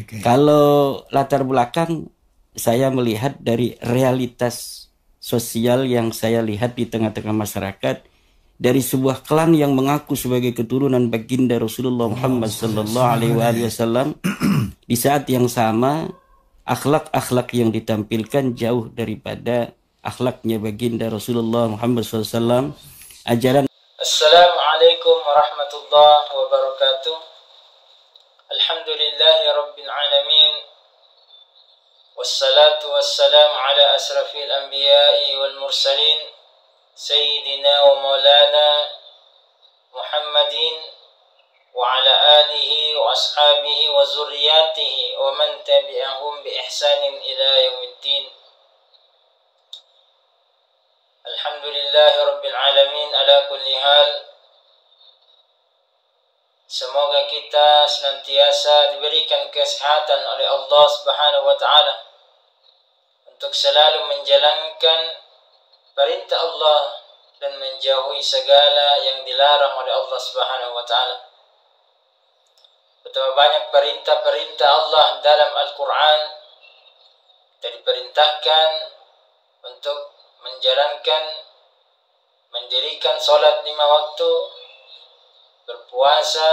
Kalau latar belakang, saya melihat dari realitas sosial yang saya lihat di tengah-tengah masyarakat, dari sebuah klan yang mengaku sebagai keturunan baginda Rasulullah Muhammad sallallahu alaihi wasallam. Di saat yang sama, akhlak-akhlak yang ditampilkan jauh daripada akhlaknya baginda Rasulullah Muhammad SAW. Ajaran. Assalamualaikum warahmatullahi wabarakatuh. Alhamdulillahi rabbil alamin. Wassalatu wassalamu ala asrafil anbiya'i wal mursalin, Sayyidina wa maulana Muhammadin wa ala alihi wa ashabihi wa zurriyatihi wa man tabi'ahum bi ihsanin ila yaumiddin. Alhamdulillahi rabbil alamin ala kulli hal. Semoga kita senantiasa diberikan kesehatan oleh Allah Subhanahu wa taala untuk selalu menjalankan perintah Allah dan menjauhi segala yang dilarang oleh Allah Subhanahu wa taala. Betapa banyak perintah-perintah Allah dalam Al-Qur'an. Kita diperintahkan untuk menjalankan, mendirikan salat 5 waktu, berpuasa,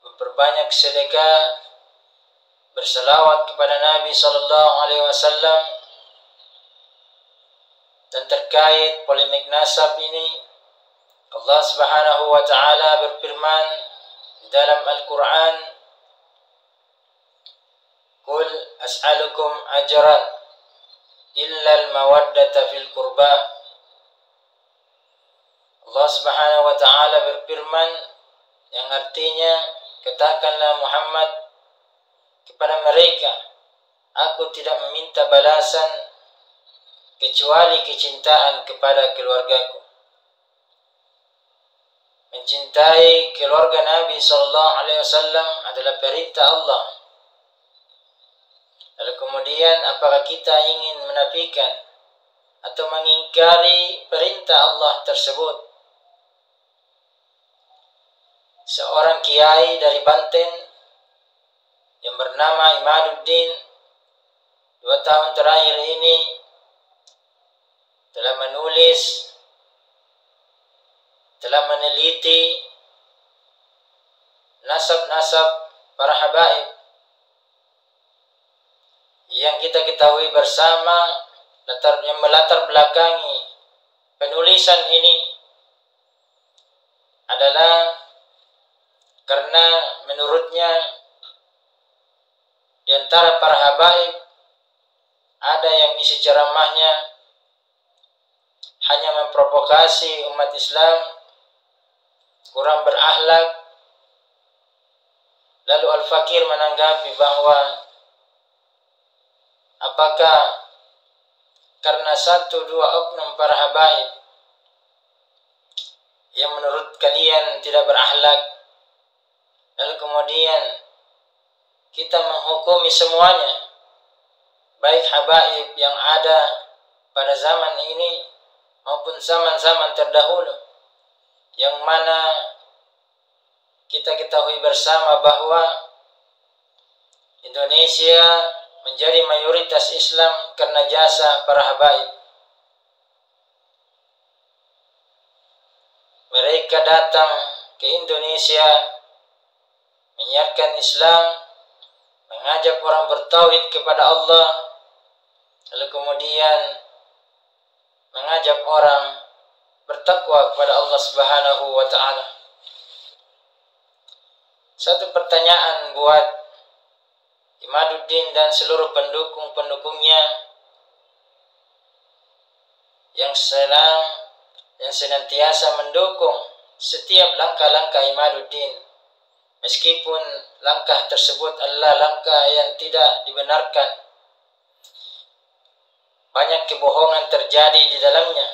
memperbanyak sedekah, berselawat kepada Nabi sallallahu alaihi wasallam. Dan terkait polemik nasab ini, Allah Subhanahu wa taala berfirman dalam Al-Qur'an, "Qul as'alukum ajran illa al-mawaddata fil qurba." Allah Subhanahu wa taala berfirman yang artinya, katakanlah Muhammad kepada mereka, aku tidak meminta balasan kecuali kecintaan kepada keluargaku. Mencintai keluarga Nabi sallallahu alaihi wasallam adalah perintah Allah. Lalu kemudian apakah kita ingin menafikan atau mengingkari perintah Allah tersebut? Seorang kiai dari Banten yang bernama Imaduddin 2 tahun terakhir ini telah menulis, telah meneliti nasab-nasab para habaib yang kita ketahui bersama yang melatar belakangi penulisan ini adalah karena menurutnya di antara para habaib ada yang isi ceramahnya hanya memprovokasi umat Islam, kurang berakhlak. Lalu Al-Fakir menanggapi bahwa apakah karena 1-2 oknum para habaib yang menurut kalian tidak berakhlak, lalu kemudian kita menghukumi semuanya, baik habaib yang ada pada zaman ini maupun zaman-zaman terdahulu, yang mana kita ketahui bersama bahwa Indonesia menjadi mayoritas Islam karena jasa para habaib. Mereka datang ke Indonesia menyiarkan Islam, mengajak orang bertauhid kepada Allah, lalu kemudian mengajak orang bertakwa kepada Allah Subhanahu wa taala. Satu pertanyaan buat Imaduddin dan seluruh pendukung-pendukungnya yang senantiasa mendukung setiap langkah-langkah Imaduddin, meskipun langkah tersebut adalah langkah yang tidak dibenarkan. Banyak kebohongan terjadi di dalamnya.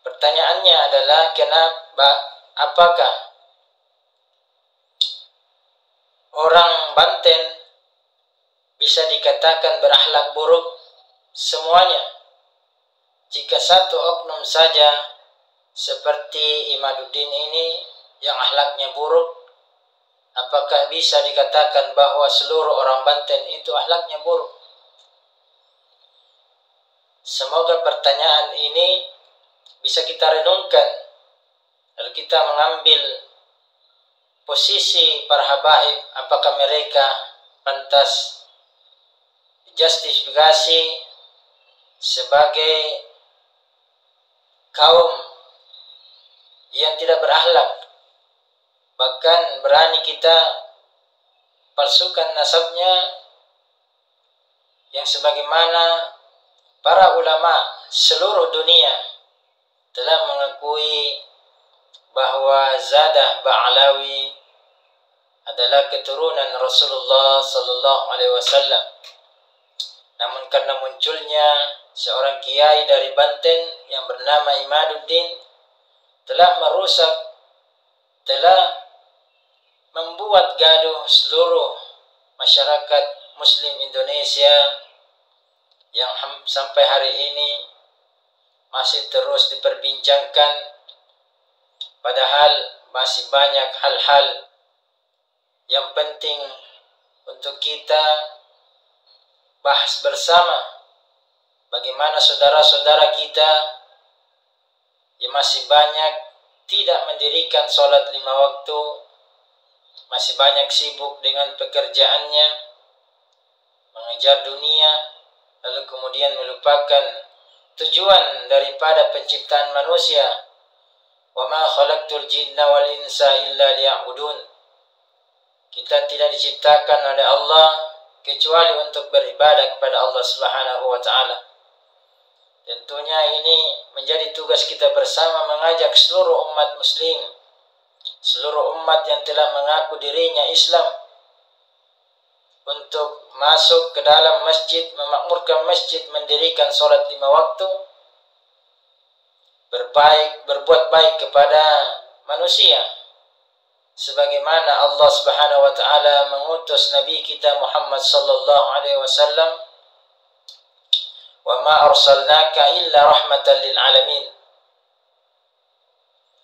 Pertanyaannya adalah apakah orang Banten bisa dikatakan berakhlak buruk semuanya jika satu oknum saja seperti Imaduddin ini yang akhlaknya buruk apakah bisa dikatakan bahwa seluruh orang Banten itu akhlaknya buruk? Semoga pertanyaan ini bisa kita renungkan lalu kita mengambil posisi para habaib, apakah mereka pantas dijustifikasi sebagai kaum yang tidak berakhlak, bahkan berani kita palsukan nasabnya, yang sebagaimana para ulama seluruh dunia telah mengakui bahwa Zadah Ba'alawi adalah keturunan Rasulullah sallallahu alaihi wasallam. Namun karena munculnya seorang kiai dari Banten yang bernama Imaduddin telah merusak, telah membuat gaduh seluruh masyarakat Muslim Indonesia yang sampai hari ini masih terus diperbincangkan, padahal masih banyak hal-hal yang penting untuk kita bahas bersama. Bagaimana saudara-saudara kita yang masih banyak tidak mendirikan sholat 5 waktu, masih banyak sibuk dengan pekerjaannya, mengejar dunia, lalu kemudian melupakan tujuan daripada penciptaan manusia. Wa ma khalaqtul jinna wal insa illa liya'budun. Kita tidak diciptakan oleh Allah kecuali untuk beribadah kepada Allah Subhanahu wa taala. Tentunya ini menjadi tugas kita bersama mengajak seluruh umat muslim, seluruh umat yang telah mengaku dirinya Islam, untuk masuk ke dalam masjid, memakmurkan masjid, mendirikan sholat 5 waktu, berbuat baik kepada manusia, sebagaimana Allah Subhanahu wa taala mengutus Nabi kita Muhammad sallallahu alaihi wasallam, wa ma arsalnaka illa rahmatan lil alamin.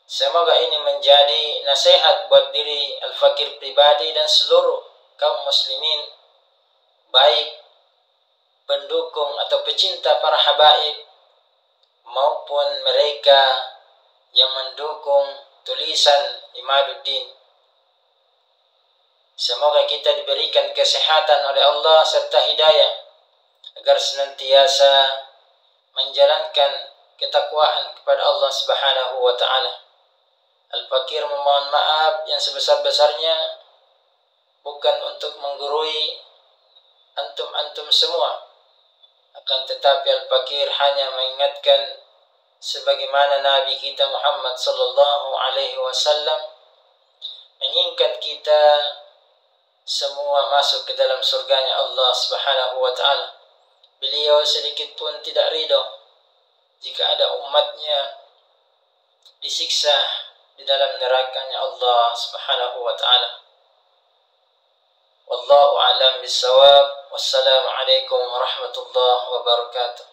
Semoga ini menjadi nasihat buat diri Al-Fakir pribadi dan seluruh kaum muslimin, baik pendukung atau pecinta para habaib maupun mereka yang mendukung tulisan Imaduddin. Semoga kita diberikan kesehatan oleh Allah serta hidayah agar senantiasa menjalankan ketakwaan kepada Allah Subhanahu wa taala. Al-Fakir memohon maaf yang sebesar-besarnya, bukan untuk menggurui antum-antum semua, akan tetapi Al-Fakir hanya mengingatkan sebagaimana Nabi kita Muhammad sallallahu alaihi wasallam menginginkan kita semua masuk ke dalam surganya Allah Subhanahu wa taala. Beliau sedikit pun tidak ridho jika ada umatnya disiksa di dalam nerakanya Allah Subhanahu wa taala. Wallahu a'lam bissawab. Wassalamu alaikum warahmatullahi wabarakatuh.